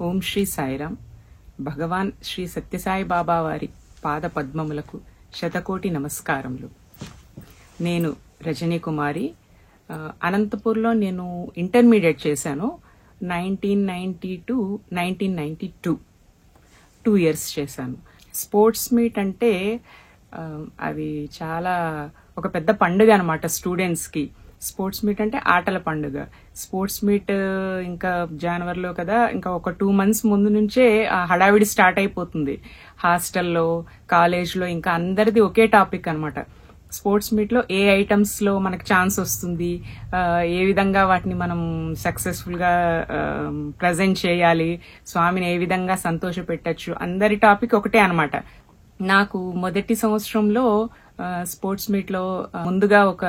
ఓం శ్రీ సాయిరాం. భగవాన్ శ్రీ సత్యసాయి బాబా వారి పాద పద్మములకు శతకోటి నమస్కారములు. నేను రజనీ కుమారి. అనంతపూర్లో నేను ఇంటర్మీడియట్ చేశాను. 1992 2 ఇయర్స్ చేశాను. స్పోర్ట్స్ మీట్ అంటే అది చాలా ఒక పెద్ద పండుగ అనమాట స్టూడెంట్స్కి. స్పోర్ట్స్ మీట్ అంటే ఆటల పండుగ. స్పోర్ట్స్ మీట్ ఇంకా జనవరిలో కదా, ఇంకా ఒక 2 months ముందు నుంచే ఆ హడావిడి స్టార్ట్ అయిపోతుంది. హాస్టల్లో, కాలేజ్లో ఇంకా అందరిది ఒకే టాపిక్ అనమాట. స్పోర్ట్స్ మీట్లో ఏ ఐటమ్స్ లో మనకు ఛాన్స్ వస్తుంది, ఏ విధంగా వాటిని మనం సక్సెస్ఫుల్ గా ప్రజెంట్ చేయాలి, స్వామిని ఏ విధంగా సంతోష పెట్టచ్చు, అందరి టాపిక్ ఒకటే అనమాట. నాకు మొదటి సంవత్సరంలో స్పోర్ట్స్ మీట్ లో ముందుగా ఒక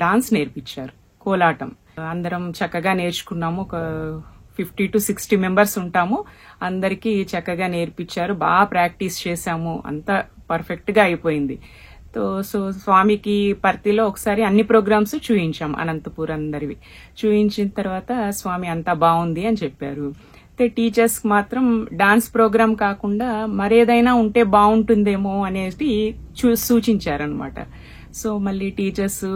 డాన్స్ నేర్పించారు, కోలాటం. అందరం చక్కగా నేర్చుకున్నాము. ఒక 50 to 60 members ఉంటాము. అందరికీ చక్కగా నేర్పించారు. బాగా ప్రాక్టీస్ చేశాము. అంతా పర్ఫెక్ట్ గా అయిపోయింది. సో స్వామికి పర్తిలో ఒకసారి అన్ని ప్రోగ్రామ్స్ చూయించాం, అనంతపూర్ అందరివి. చూయించిన తర్వాత స్వామి అంతా బాగుంది అని చెప్పారు. టీచర్స్ మాత్రం డాన్స్ ప్రోగ్రామ్ కాకుండా మరేదైనా ఉంటే బాగుంటుందేమో అనేది సూచించారనమాట. సో మళ్ళీ టీచర్స్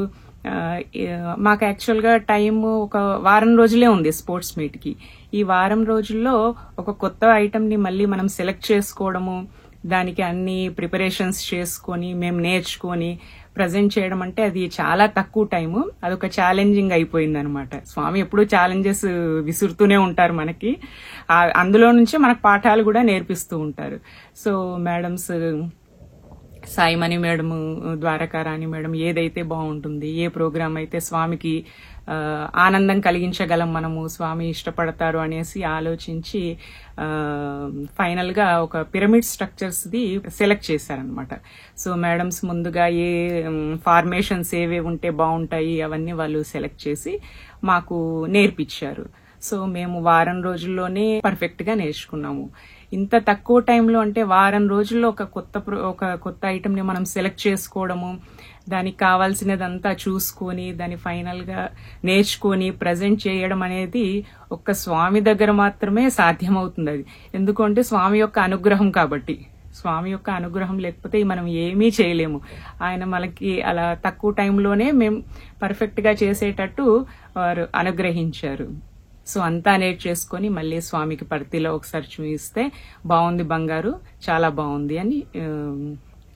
మాకు యాక్చువల్గా టైం ఒక వారం రోజులే ఉంది స్పోర్ట్స్ మీట్కి. ఈ వారం రోజుల్లో ఒక కొత్త ఐటమ్ని మళ్ళీ మనం సెలెక్ట్ చేసుకోవడము, దానికి అన్ని ప్రిపరేషన్స్ చేసుకొని మేము నేర్చుకొని ప్రజెంట్ చేయడం అంటే అది చాలా తక్కువ టైము. అదొక ఛాలెంజింగ్ అయిపోయింది అనమాట. స్వామి ఎప్పుడూ ఛాలెంజెస్ విసురుతూనే ఉంటారు మనకి. అందులో నుంచే మనకు పాఠాలు కూడా నేర్పిస్తూ ఉంటారు. So madams, Saimani madam, Dwarakarani madam ఏదైతే బాగుంటుంది, ఏ ప్రోగ్రామ్ అయితే స్వామికి ఆనందం కలిగించగలం మనము, స్వామి ఇష్టపడతారు అనేసి ఆలోచించి ఫైనల్ గా ఒక పిరమిడ్ స్ట్రక్చర్స్ ది సెలెక్ట్ చేశారనమాట. సో మేడమ్స్ ముందుగా ఏ ఫార్మేషన్స్ ఏవే ఉంటే బాగుంటాయి అవన్నీ వాళ్ళు సెలెక్ట్ చేసి మాకు నేర్పించారు. సో మేము వారం రోజుల్లోనే పర్ఫెక్ట్ గా నేర్చుకున్నాము. ఇంత తక్కువ టైంలో అంటే వారం రోజుల్లో ఒక కొత్త ఐటమ్ ని మనం సెలెక్ట్ చేసుకోవడము, దానికి కావాల్సినదంతా చూసుకొని దాన్ని ఫైనల్ గా నేర్చుకొని ప్రజెంట్ చేయడం అనేది ఒక్క స్వామి దగ్గర మాత్రమే సాధ్యమవుతుంది. అది ఎందుకంటే స్వామి యొక్క అనుగ్రహం కాబట్టి. స్వామి యొక్క అనుగ్రహం లేకపోతే మనం ఏమీ చేయలేము. ఆయన మనకి అలా తక్కువ టైంలోనే మేము పర్ఫెక్ట్ గా చేసేటట్టు వారు అనుగ్రహించారు. సో అంతా నేర్చేసుకొని మళ్ళీ స్వామికి పర్తిలో ఒకసారి చూపిస్తే బాగుంది బంగారు, చాలా బాగుంది అని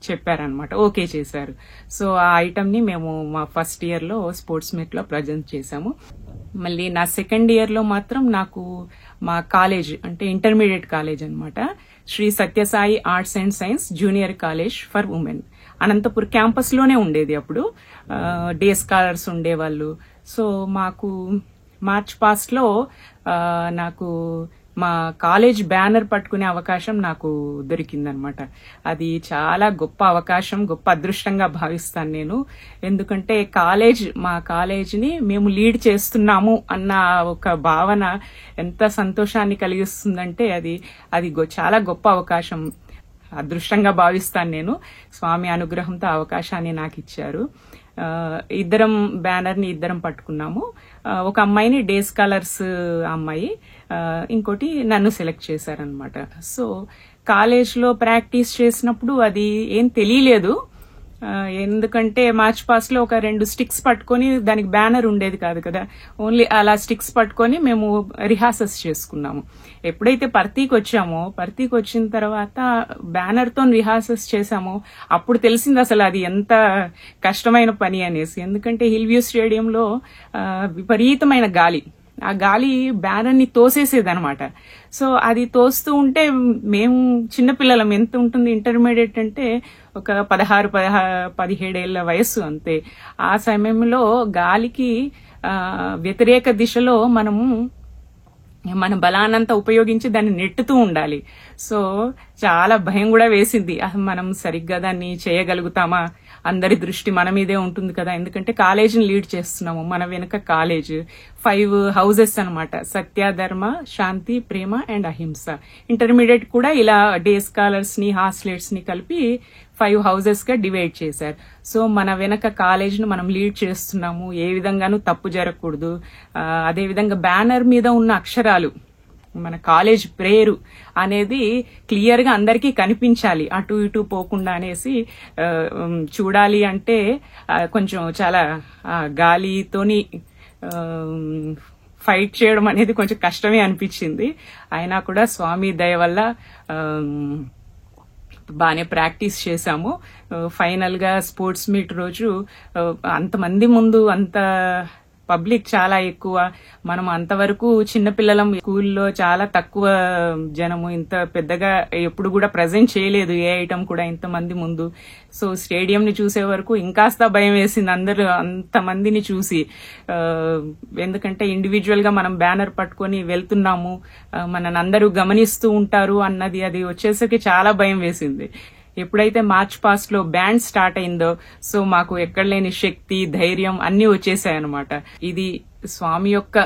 చెప్పారనమాట. ఓకే చేశారు. సో ఆ ఐటమ్ ని మేము మా ఫస్ట్ ఇయర్ లో స్పోర్ట్స్ మీట్ లో ప్రజెంట్ చేశాము. మళ్ళీ నా సెకండ్ ఇయర్ లో మాత్రం నాకు మా కాలేజ్ అంటే ఇంటర్మీడియట్ కాలేజ్ అనమాట, Shri Sathyasai arts and science junior college for women, Anantapur campus లోనే ఉండేది. అప్పుడు డే స్కాలర్స్ ఉండేవాళ్ళు. సో మాకు మార్చ్ పాస్ట్ లో నాకు మా కాలేజ్ బ్యానర్ పట్టుకునే అవకాశం నాకు దొరికిందనమాట. అది చాలా అవకాశం, గొప్ప అదృష్టంగా భావిస్తాను నేను. ఎందుకంటే మా కాలేజ్ని మేము లీడ్ చేస్తున్నాము అన్న ఒక భావన ఎంత సంతోషాన్ని కలిగిస్తుందంటే అది చాలా గొప్ప అవకాశం, అదృష్టంగా భావిస్తాను నేను. స్వామి అనుగ్రహంతో అవకాశాన్ని నాకు ఇచ్చారు. బ్యానర్ ని ఇద్దరం పట్టుకున్నాము. ఒక అమ్మాయిని డే స్కాలర్స్ అమ్మాయి, ఇంకోటి నన్ను సెలెక్ట్ చేశారనమాట. సో కాలేజ్ లో ప్రాక్టీస్ చేసినప్పుడు అది ఏం తెలియలేదు. ఎందుకంటే మార్చ్ పాస్ట్ లో ఒక 2 స్టిక్స్ పట్టుకొని, దానికి బ్యానర్ ఉండేది కాదు కదా, ఓన్లీ అలా స్టిక్స్ పట్టుకొని మేము రిహార్సల్స్ చేసుకున్నాము. ఎప్పుడైతే పర్తికి వచ్చిన తర్వాత బ్యానర్ తో రిహార్సల్స్ చేశామో అప్పుడు తెలిసింది అసలు అది ఎంత కష్టమైన పని అనేసి. ఎందుకంటే హిల్ వ్యూ స్టేడియంలో విపరీతమైన గాలి, ఆ గాలి బ్యానర్ ని తోసేసేదనమాట. సో అది తోస్తూ ఉంటే మేము చిన్నపిల్లలం, ఎంత ఉంటుంది ఇంటర్మీడియట్ అంటే ఒక 16-17 ఏళ్ల వయస్సు అంతే. ఆ సమయంలో గాలికి వ్యతిరేక దిశలో మనము మన బలానంతా ఉపయోగించి దాన్ని నెట్టుతూ ఉండాలి. సో చాలా భయం కూడా వేసింది, మనం సరిగ్గా దాన్ని చేయగలుగుతామా అందరి దృష్టి మన మీదే ఉంటుంది కదా, ఎందుకంటే కాలేజీని లీడ్ చేస్తున్నాము. మన వెనుక కాలేజ్ 5 హౌజెస్ అన్నమాట, సత్య, ధర్మ, శాంతి, ప్రేమ అండ్ అహింస. ఇంటర్మీడియట్ కూడా ఇలా డే స్కాలర్స్ ని హాస్టలర్స్ ని కలిపి 5 హౌజెస్ గా డివైడ్ చేశారు. సో మన వెనక కాలేజ్ ను మనం లీడ్ చేస్తున్నాము, ఏ విధంగానూ తప్పు జరగకూడదు. అదే విధంగా బ్యానర్ మీద ఉన్న అక్షరాలు, మన కాలేజ్ పేరు అనేది క్లియర్ గా అందరికీ కనిపించాలి, అటు ఇటు పోకుండా అనేసి చూడాలి అంటే కొంచెం చాలా గాలితోని ఫైట్ చేయడం అనేది కొంచెం కష్టమే అనిపించింది. అయినా కూడా స్వామి దయ వల్ల బాగానే ప్రాక్టీస్ చేశాము. ఫైనల్ గా స్పోర్ట్స్ మీట్ రోజు అంతమంది ముందు, అంత పబ్లిక్ చాలా ఎక్కువ, మనం అంతవరకు చిన్నపిల్లలం, స్కూల్లో చాలా తక్కువ జనము, ఇంత పెద్దగా ఎప్పుడు కూడా ప్రజెంట్ చేయలేదు ఏ ఐటమ్ కూడా ఇంతమంది ముందు. సో స్టేడియం ని చూసే వరకు ఇంకాస్త భయం వేసింది అందరూ అంతమందిని చూసి. ఎందుకంటే ఇండివిజువల్ గా మనం బ్యానర్ పట్టుకొని వెళ్తున్నాము, మనని అందరూ గమనిస్తూ ఉంటారు అన్నది అది వచ్చేసరికి చాలా భయం వేసింది. ఎప్పుడైతే మార్చ్ పాస్ట్ లో బ్యాండ్ స్టార్ట్ అయిందో, సో మాకు ఎక్కడ లేని శక్తి, ధైర్యం అన్ని వచ్చేసాయన్నమాట. ఇది స్వామి యొక్క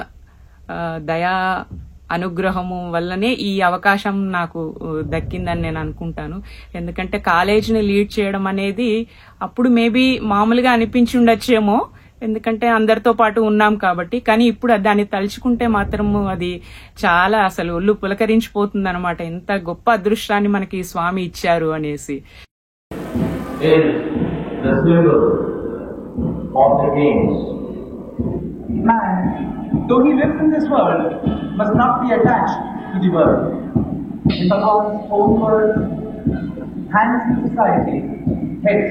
దయా అనుగ్రహము వల్లనే ఈ అవకాశం నాకు దక్కిందని నేను అనుకుంటాను. ఎందుకంటే కాలేజీని లీడ్ చేయడం అనేది అప్పుడు మేబీ మామూలుగా అనిపించి ఉండొచ్చేమో, ఎందుకంటే అందరితో పాటు ఉన్నాం కాబట్టి. కానీ ఇప్పుడు దాన్ని తలుచుకుంటే మాత్రం అది చాలా అసలు ఒళ్ళు పులకరించిపోతుంది అనమాట, ఎంత గొప్ప అదృష్టాన్ని మనకి స్వామి ఇచ్చారు అనేసి. Though he lives in this world, must not be attached to the world. In Bhagwan's own words, hands in society, head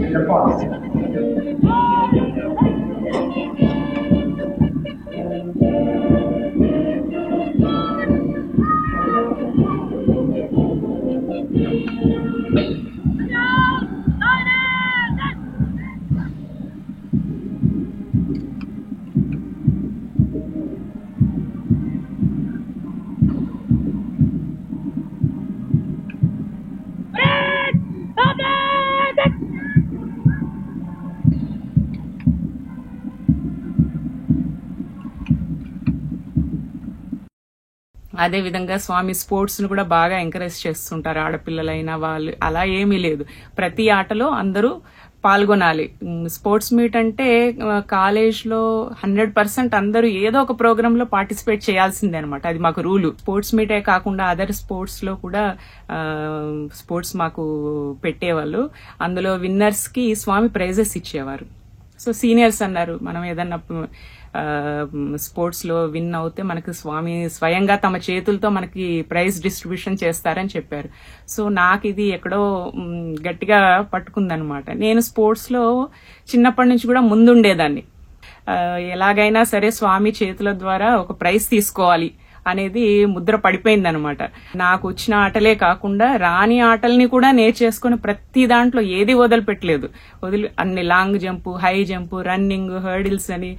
in the forest. అదే విధంగా స్వామి స్పోర్ట్స్ ను కూడా బాగా ఎంకరేజ్ చేస్తుంటారు. ఆడపిల్లలైనా వాళ్ళు అలా ఏమీ లేదు, ప్రతి ఆటలో అందరూ పాల్గొనాలి. స్పోర్ట్స్ మీట్ అంటే కాలేజ్ లో 100% అందరూ ఏదో ఒక ప్రోగ్రామ్ లో పార్టిసిపేట్ చేయాల్సిందే అనమాట, అది మాకు రూలు. స్పోర్ట్స్ మీటే కాకుండా అదర్ స్పోర్ట్స్ లో కూడా స్పోర్ట్స్ మాకు పెట్టేవాళ్ళు. అందులో విన్నర్స్ కి స్వామి ప్రైజెస్ ఇచ్చేవారు. సో సీనియర్స్ అన్నారు, మనం ఏదన్నా స్పోర్ట్స్ లో విన్ అవుతే మనకి స్వామి స్వయంగా తమ చేతులతో మనకి ప్రైజ్ డిస్ట్రిబ్యూషన్ చేస్తారని చెప్పారు. సో నాకు ఇది ఎక్కడో గట్టిగా పట్టుకుందనమాట. నేను స్పోర్ట్స్ లో చిన్నప్పటి నుంచి కూడా ముందుండేదాన్ని. ఎలాగైనా సరే స్వామి చేతుల ద్వారా ఒక ప్రైజ్ తీసుకోవాలి అనేది ముద్ర పడిపోయింది అనమాట. నాకు వచ్చిన ఆటలే కాకుండా రాని ఆటల్ని కూడా నేర్చేసుకుని ప్రతి దాంట్లో ఏది వదిలిపెట్టలేదు. అన్ని long jump, high jump, running, hurdles అని,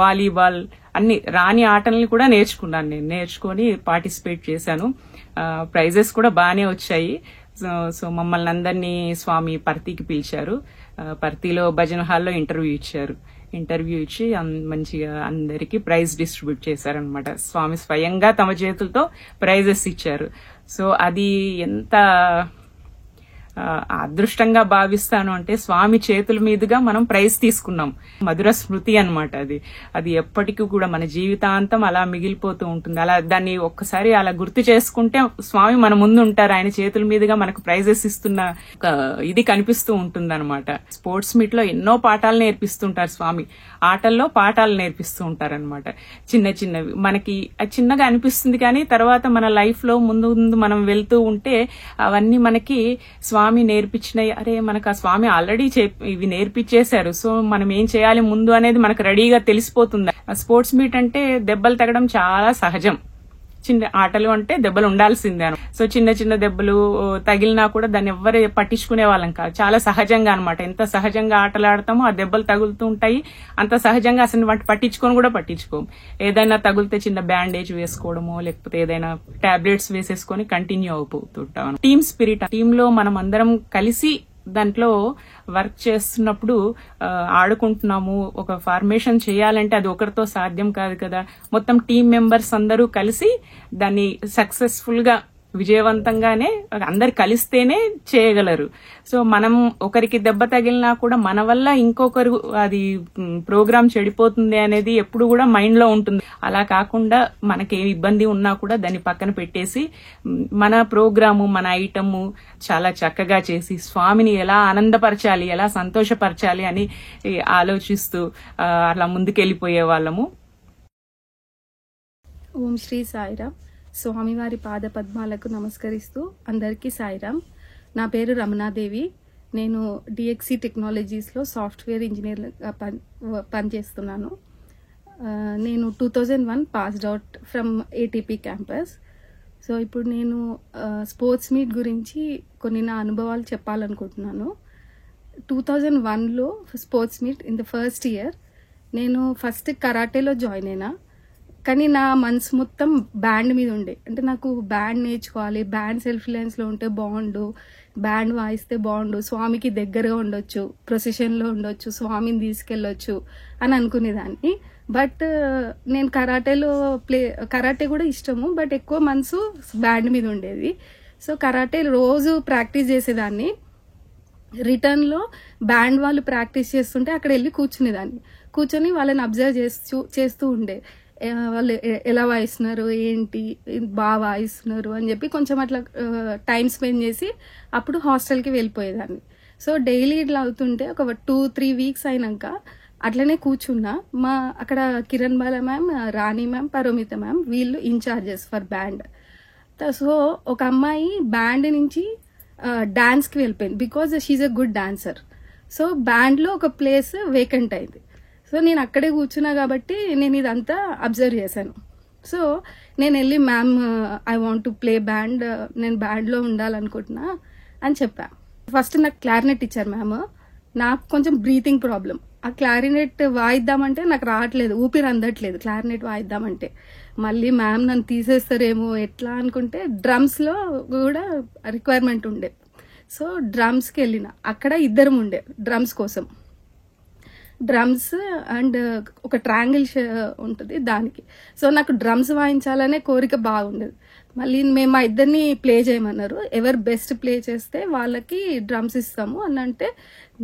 వాలీబాల్, అన్ని రాని ఆటల్ని కూడా నేర్చుకున్నాను. నేను నేర్చుకొని పార్టిసిపేట్ చేశాను. ప్రైజెస్ కూడా బాగానే వచ్చాయి. సో మమ్మల్ని అందరినీ స్వామి పర్తికి పిలిచారు. పర్తిలో భజన హాల్లో ఇంటర్వ్యూ ఇచ్చి మంచిగా అందరికి ప్రైజ్ డిస్ట్రిబ్యూట్ చేశారనమాట. స్వామి స్వయంగా తమ చేతులతో ప్రైజెస్ ఇచ్చారు. సో అది ఎంత అదృష్టంగా భావిస్తాను అంటే, స్వామి చేతుల మీదుగా మనం ప్రైజ్ తీసుకున్నాం. మధుర స్మృతి అనమాట అది ఎప్పటికీ కూడా మన జీవితాంతం అలా మిగిలిపోతూ ఉంటుంది. అలా దాన్ని ఒక్కసారి అలా గుర్తు చేసుకుంటే స్వామి మన ముందు ఉంటారు, ఆయన చేతుల మీదుగా మనకు ప్రైజెస్ ఇస్తున్న ఇది కనిపిస్తూ ఉంటుంది అనమాట. స్పోర్ట్స్ మీట్ లో ఎన్నో పాఠాలు నేర్పిస్తుంటారు స్వామి, ఆటల్లో పాఠాలు నేర్పిస్తూ ఉంటారనమాట. చిన్నవి మనకి చిన్నగా అనిపిస్తుంది, కానీ తర్వాత మన లైఫ్ లో ముందు మనం వెళ్తూ ఉంటే అవన్నీ మనకి స్వామి నేర్పించినాయి. అరే మనకు ఆ స్వామి ఆల్రెడీ ఇవి నేర్పించేశారు, సో మనం ఏం చేయాలి ముందు అనేది మనకు రెడీగా తెలిసిపోతుంది. స్పోర్ట్స్ మీట్ అంటే దెబ్బలు తగ్గడం చాలా సహజం. చిన్న ఆటలు అంటే దెబ్బలు ఉండాల్సిందే. సో చిన్న దెబ్బలు తగిలినా కూడా దాన్ని ఎవ్వరు పట్టించుకునే వాళ్ళం కాదు, చాలా సహజంగా అనమాట. ఎంత సహజంగా ఆటలు ఆడతామో ఆ దెబ్బలు తగులుతూ ఉంటాయి, అంత సహజంగా అసలు వాటి పట్టించుకోము. ఏదైనా తగిలితే చిన్న బ్యాండేజ్ వేసుకోవడమో లేకపోతే ఏదైనా టాబ్లెట్స్ వేసేసుకొని కంటిన్యూ అయిపోతుంటాం. టీమ్ స్పిరిట్, టీమ్ లో మనం అందరం కలిసి దాంట్లో వర్క్ చేస్తున్నప్పుడు ఆడుకుంటున్నాము, ఒక ఫార్మేషన్ చేయాలంటే అది ఒకరితో సాధ్యం కాదు కదా. మొత్తం టీం మెంబర్స్ అందరూ కలిసి దాన్ని సక్సెస్ఫుల్ గా విజయవంతంగానే అందరు కలిస్తేనే చేయగలరు. సో మనం ఒకరికి దెబ్బ తగిలినా కూడా మన వల్ల ఇంకొకరు అది ప్రోగ్రామ్ చెడిపోతుంది అనేది ఎప్పుడు కూడా మైండ్ లో ఉంటుంది. అలా కాకుండా మనకి ఏ ఇబ్బంది ఉన్నా కూడా దాన్ని పక్కన పెట్టేసి మన ప్రోగ్రాము, మన ఐటము చాలా చక్కగా చేసి స్వామిని ఎలా ఆనందపరచాలి, ఎలా సంతోషపరచాలి అని ఆలోచిస్తూ అలా ముందుకెళ్ళిపోయే వాళ్ళము. ఓం శ్రీ సాయిరామ్. స్వామివారి పాద పద్మాలకు నమస్కరిస్తూ అందరికీ సాయిరామ్. నా పేరు రమణాదేవి. నేను డిఎక్సి టెక్నాలజీస్లో సాఫ్ట్వేర్ ఇంజనీర్గా పనిచేస్తున్నాను. నేను 2001 passed out from ATP campus. So ఇప్పుడు నేను స్పోర్ట్స్ మీట్ గురించి కొన్ని నా అనుభవాలు చెప్పాలనుకుంటున్నాను. 2001లో sports meet in the first year నేను ఫస్ట్ కరాటేలో జాయిన్ అయినా. కానీ నా మనసు మొత్తం బ్యాండ్ మీద ఉండే. అంటే నాకు బ్యాండ్ నేర్చుకోవాలి, బ్యాండ్ సెల్ఫ్ రిలయన్స్లో ఉంటే బాగుండు, బ్యాండ్ వాయిస్తే బాగుండు, స్వామికి దగ్గరగా ఉండొచ్చు, ప్రొసెషన్లో ఉండొచ్చు, స్వామిని తీసుకెళ్ళొచ్చు అని అనుకునేదాన్ని. బట్ నేను కరాటే కూడా ఇష్టము, బట్ ఎక్కువ మనసు బ్యాండ్ మీద ఉండేది. సో కరాటే రోజు ప్రాక్టీస్ చేసేదాన్ని. రిటర్న్లో బ్యాండ్ వాళ్ళు ప్రాక్టీస్ చేస్తుంటే అక్కడ వెళ్ళి కూర్చొని వాళ్ళని అబ్జర్వ్ చేస్తూ ఉండే. వాళ్ళు ఎలా వాయిస్తున్నారు, ఏంటి, బాగా వాయిస్తున్నారు అని చెప్పి కొంచెం అట్లా టైం స్పెండ్ చేసి అప్పుడు హాస్టల్కి వెళ్ళిపోయేదాన్ని. సో డైలీ ఇట్లా అవుతుంటే ఒక 2-3 వీక్స్ అయినాక అట్లనే కూర్చున్నా. అక్కడ Kiran Bala ma'am, Rani ma'am, Paromita ma'am వీళ్ళు ఇన్ఛార్జెస్ ఫర్ బ్యాండ్. సో ఒక అమ్మాయి బ్యాండ్ నుంచి డాన్స్కి వెళ్ళిపోయింది because she's a good dancer. So బ్యాండ్లో ఒక ప్లేస్ వేకెంట్ అయింది. సో నేను అక్కడే కూర్చున్నా కాబట్టి నేను ఇదంతా అబ్జర్వ్ చేశాను. సో నేను వెళ్ళి ma'am I want to play band, నేను బ్యాండ్లో ఉండాలనుకుంటున్నా అని చెప్పా. ఫస్ట్ నాకు క్లారినెట్ ఇచ్చారు మ్యామ్. నాకు కొంచెం బ్రీతింగ్ ప్రాబ్లం. ఆ క్లారినెట్ వాయిద్దామంటే నాకు రావట్లేదు, ఊపిరి అందట్లేదు క్లారినెట్ వాయిద్దామంటే. మళ్ళీ మ్యామ్ నన్ను తీసేస్తారేమో ఎట్లా అనుకుంటే డ్రమ్స్లో కూడా రిక్వైర్మెంట్ ఉండే. సో డ్రమ్స్కి వెళ్ళిన. అక్కడ ఇద్దరం ఉండే డ్రమ్స్ కోసం. డ్రమ్స్ అండ్ ఒక ట్రయాంగిల్ ఉంటుంది దానికి. సో నాకు డ్రమ్స్ వాయించాలనే కోరిక బాగుండేది. మళ్ళీ మేము మా ఇద్దరిని ప్లే చేయమన్నారు. ఎవరు బెస్ట్ ప్లే చేస్తే వాళ్ళకి డ్రమ్స్ ఇస్తాము అని అంటే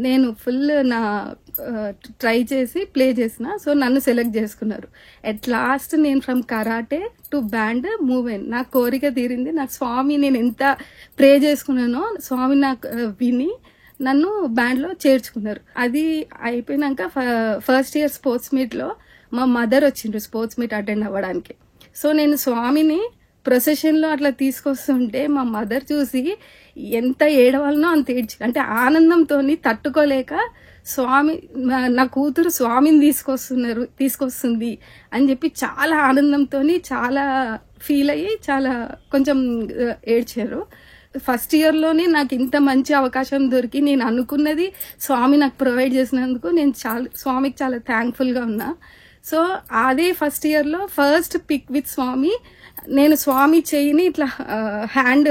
నేను ఫుల్ నా ట్రై చేసి ప్లే చేసిన. సో నన్ను సెలెక్ట్ చేసుకున్నారు. ఎట్ లాస్ట్ నేను from karate to band move అయింది. నా కోరిక తీరింది. నాకు స్వామి నేను ఎంత ప్రే చేసుకున్నానో స్వామి నాకు విని నన్ను బ్యాండ్లో చేర్చుకున్నారు. అది అయిపోయినాక ఫస్ట్ ఇయర్ స్పోర్ట్స్ మీట్లో మా మదర్ వచ్చిండ్రు స్పోర్ట్స్ మీట్ అటెండ్ అవ్వడానికి. సో నేను స్వామిని ప్రొసెషన్లో అట్లా తీసుకొస్తుంటే మా మదర్ చూసి ఎంత ఏడవాలనో అంత ఏడ్చి, అంటే ఆనందంతో తట్టుకోలేక స్వామి నా కూతురు స్వామిని తీసుకొస్తుంది అని చెప్పి చాలా ఆనందంతో చాలా ఫీల్ అయ్యి చాలా కొంచెం ఏడ్చారు. ఫస్ట్ ఇయర్లోనే నాకు ఇంత మంచి అవకాశం దొరికి నేను అనుకున్నది స్వామి నాకు ప్రొవైడ్ చేసినందుకు నేను స్వామికి చాలా థ్యాంక్ఫుల్గా ఉన్నా. సో అదే ఫస్ట్ ఇయర్లో ఫస్ట్ పిక్ విత్ స్వామి నేను స్వామి చెయ్యిని ఇట్లా హ్యాండ్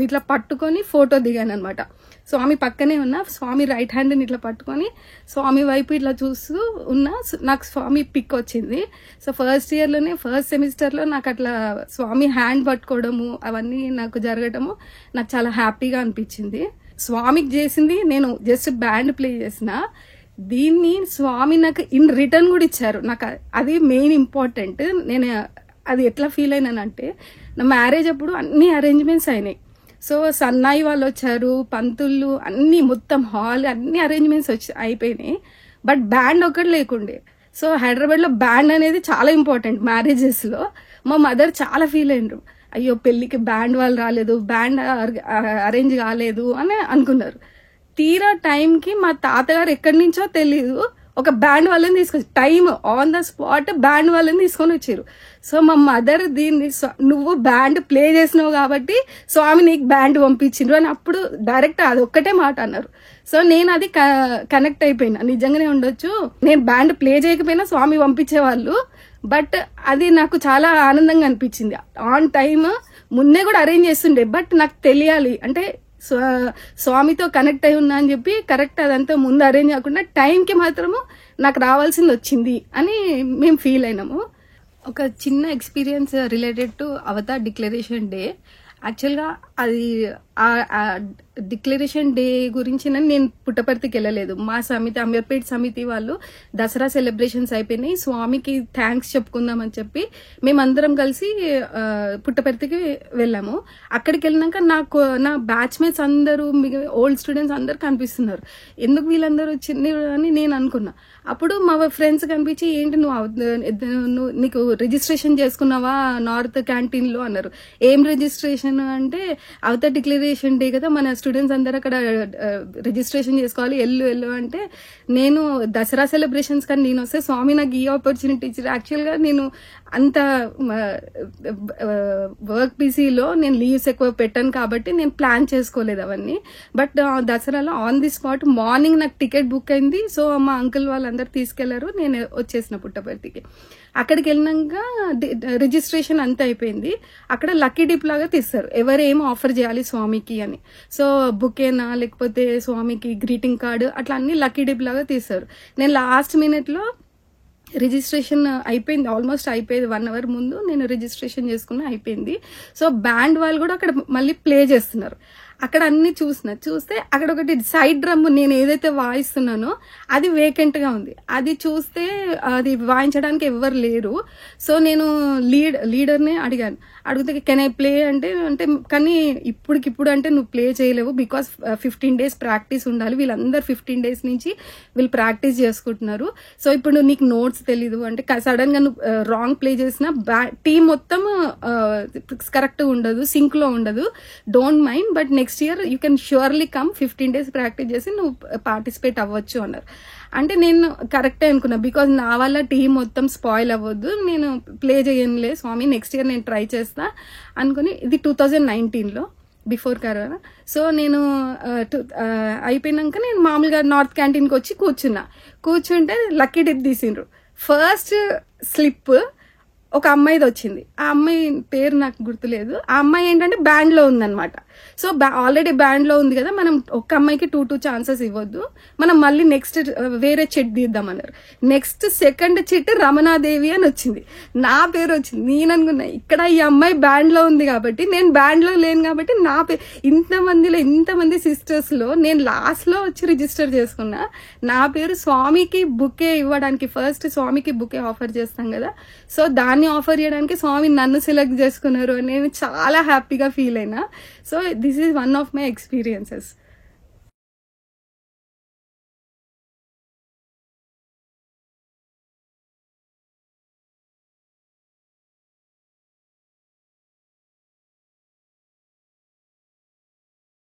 ఇట్లా పట్టుకొని ఫోటో దిగాను అనమాట. స్వామి పక్కనే ఉన్నా, స్వామి రైట్ హ్యాండ్ని ఇట్లా పట్టుకొని స్వామి వైపు ఇట్లా చూస్తూ ఉన్నా. నాకు స్వామి పిక్ వచ్చింది. సో ఫస్ట్ ఇయర్లోనే ఫస్ట్ సెమిస్టర్లో నాకు అట్లా స్వామి హ్యాండ్ పట్టుకోవడము అవన్నీ నాకు జరగడము నాకు చాలా హ్యాపీగా అనిపించింది. స్వామికి చేసింది నేను జస్ట్ బ్యాండ్ ప్లే చేసిన, దీన్ని స్వామి నాకు ఇన్ రిటర్న్ కూడా ఇచ్చారు. నాకు అది మెయిన్ ఇంపార్టెంట్. నేను అది ఎట్లా ఫీల్ అయినానంటే నా మ్యారేజ్ అప్పుడు అన్ని అరేంజ్మెంట్స్ అయినాయి. సో సన్నాయి వాళ్ళు వచ్చారు, పంతుళ్ళు, అన్ని మొత్తం హాల్ అన్ని అరేంజ్మెంట్స్ అయిపోయినాయి. బట్ బ్యాండ్ ఒకటి లేకుండే. సో హైదరాబాద్లో బ్యాండ్ అనేది చాలా ఇంపార్టెంట్ మ్యారేజెస్లో. మా మదర్ చాలా ఫీల్ అయినరు, అయ్యో పెళ్ళికి బ్యాండ్ వాళ్ళు రాలేదు, బ్యాండ్ అరేంజ్ కాలేదు అని అనుకున్నారు. తీరా టైంకి మా తాతగారు ఎక్కడి నుంచో తెలీదు ఒక బ్యాండ్ వాళ్ళని తీసుకొచ్చి time on the spot band వాళ్ళని తీసుకొని వచ్చారు. సో మా మదర్ దీన్ని నువ్వు బ్యాండ్ ప్లే చేసినావు కాబట్టి స్వామి నీకు బ్యాండ్ పంపించిండ్రు అని అప్పుడు డైరెక్ట్ అది ఒక్కటే మాట అన్నారు. సో నేను అది కనెక్ట్ అయిపోయినా, నిజంగానే ఉండొచ్చు, నేను బ్యాండ్ ప్లే చేయకపోయినా స్వామి పంపించేవాళ్ళు. బట్ అది నాకు చాలా ఆనందంగా అనిపించింది. ఆన్ టైమ్ ముందే కూడా అరేంజ్ చేస్తుండే, బట్ నాకు తెలియాలి అంటే సో స్వామితో కనెక్ట్ అయి ఉన్నా అని చెప్పి కరెక్ట్ అదంతా ముందు అరేంజ్ కాకుండా టైంకి మాత్రము నాకు రావాల్సింది వచ్చింది అని మేము ఫీల్ అయినాము. ఒక చిన్న experience related to Avatar declaration day. యాక్చువల్గా అది డిక్లరేషన్ డే గురించి నేను పుట్టపర్తికి వెళ్ళలేదు. మా సమితి, అమీర్పేట్ సమితి వాళ్ళు దసరా సెలబ్రేషన్స్ అయిపోయినాయి, స్వామికి థ్యాంక్స్ చెప్పుకుందామని చెప్పి మేమందరం కలిసి పుట్టపర్తికి వెళ్ళాము. అక్కడికి వెళ్ళినాక నా బ్యాచ్మేట్స్ అందరూ, ఓల్డ్ స్టూడెంట్స్ అందరు కనిపిస్తున్నారు. ఎందుకు వీళ్ళందరూ వచ్చింది అని నేను అనుకున్నా. అప్పుడు మా ఫ్రెండ్స్ కనిపించి, ఏంటి నువ్వు నీకు రిజిస్ట్రేషన్ చేసుకున్నావా నార్త్ క్యాంటీన్ లో అన్నారు. ఏం రిజిస్ట్రేషన్ అంటే, అవతార్ డిక్లరేషన్ డే కదా, మన స్టూడెంట్స్ అందరూ అక్కడ రిజిస్ట్రేషన్ చేసుకోవాలి, ఎల్లు అంటే నేను దసరా సెలబ్రేషన్స్ కానీ నేను వస్తే స్వామి నాకు ఈ ఆపర్చునిటీ ఇచ్చారు. యాక్చువల్గా నేను అంత వర్క్ బిజీలో నేను లీవ్స్ ఎక్కువ పెట్టాను కాబట్టి నేను ప్లాన్ చేసుకోలేదు అవన్నీ. బట్ దసరాలో ఆన్ ది స్పాట్ మార్నింగ్ నాకు టికెట్ బుక్ అయింది. సో మా అంకుల్ వాళ్ళందరూ తీసుకెళ్లారు, నేను వచ్చేసిన పుట్టపర్తికి. అక్కడికి వెళ్ళినాక రిజిస్ట్రేషన్ అంతా అయిపోయింది. అక్కడ లక్కీ డిప్ లాగా తీస్తారు, ఎవరు ఏం ఆఫర్ చేయాలి స్వామికి అని. సో బుకేనా లేకపోతే స్వామికి గ్రీటింగ్ కార్డు అట్లా అన్ని లక్కీ డిప్ లాగా తీస్తారు. నేను లాస్ట్ మినిట్ లో రిజిస్ట్రేషన్ అయిపోయింది, ఆల్మోస్ట్ అయిపోయింది. 1 hour ముందు నేను రిజిస్ట్రేషన్ చేసుకున్నా, అయిపోయింది. సో బ్యాండ్ వాళ్ళు కూడా అక్కడ మళ్ళీ ప్లే చేస్తున్నారు. అక్కడ అన్ని చూస్తే అక్కడ ఒకటి సైడ్ డ్రమ్ నేను ఏదైతే వాయిస్తున్నానో అది వేకెంట్ గా ఉంది. అది చూస్తే అది వాయించడానికి ఎవరు లేరు. సో నేను లీడర్ని అడిగాను, అడిగితే కెన్ ఐ ప్లే అంటే కానీ ఇప్పటికిప్పుడు అంటే నువ్వు ప్లే చేయలేవు, బికాస్ 15 days ప్రాక్టీస్ ఉండాలి. వీళ్ళందరూ 15 days నుంచి వీళ్ళు ప్రాక్టీస్ చేసుకుంటున్నారు. సో ఇప్పుడు నీకు నోట్స్ తెలీదు అంటే సడన్ గా నువ్వు రాంగ్ ప్లే చేసిన టీం మొత్తం కరెక్ట్ ఉండదు, సింక్ లో ఉండదు. Don't mind, but next year you can surely come, 15 days practice చేసి నువ్వు పార్టిసిపేట్ అవ్వచ్చు అన్నారు. అంటే నేను కరెక్టే అనుకున్నా, బికాజ్ నా వల్ల టీం మొత్తం స్పాయిల్ అవ్వద్దు, నేను ప్లే చేయనులే స్వామి, నెక్స్ట్ ఇయర్ నేను ట్రై చేస్తా అనుకుని. ఇది 2019లో, బిఫోర్ కరోనా. సో నేను అయిపోయినాక నేను మామూలుగా నార్త్ క్యాంటీన్కి వచ్చి కూర్చుంటే లక్కీ డిప్ తీసిండ్రు. ఫస్ట్ స్లిప్ ఒక అమ్మాయిది వచ్చింది. ఆ అమ్మాయి పేరు నాకు గుర్తులేదు. ఆ అమ్మాయి ఏంటంటే బ్యాండ్ లో ఉందన్నమాట. సో ఆల్రెడీ బ్యాండ్ లో ఉంది కదా, మనం ఒక్క అమ్మాయికి 2 ఛాన్సెస్ ఇవ్వద్దు, మనం మళ్ళీ నెక్స్ట్ వేరే చిట్ తీద్దామన్నారు. నెక్స్ట్ సెకండ్ చిట్ రమణాదేవి అని వచ్చింది, నా పేరు వచ్చింది. నేను అనుకున్నా ఇక్కడ ఈ అమ్మాయి బ్యాండ్ లో ఉంది కాబట్టి, నేను బ్యాండ్ లో లేను కాబట్టి నా పేరు, ఇంతమంది సిస్టర్స్ లో నేను లాస్ట్ లో వచ్చి రిజిస్టర్ చేసుకున్నా. నా పేరు స్వామికి బుకే ఇవ్వడానికి, ఫస్ట్ స్వామికి బుకే ఆఫర్ చేస్తాం కదా, సో దాన్ని ఆఫర్ చేయడానికి స్వామి నన్ను సెలెక్ట్ చేసుకున్నారు. నేను చాలా హ్యాపీగా ఫీల్ అయినా. So this is one of my experiences.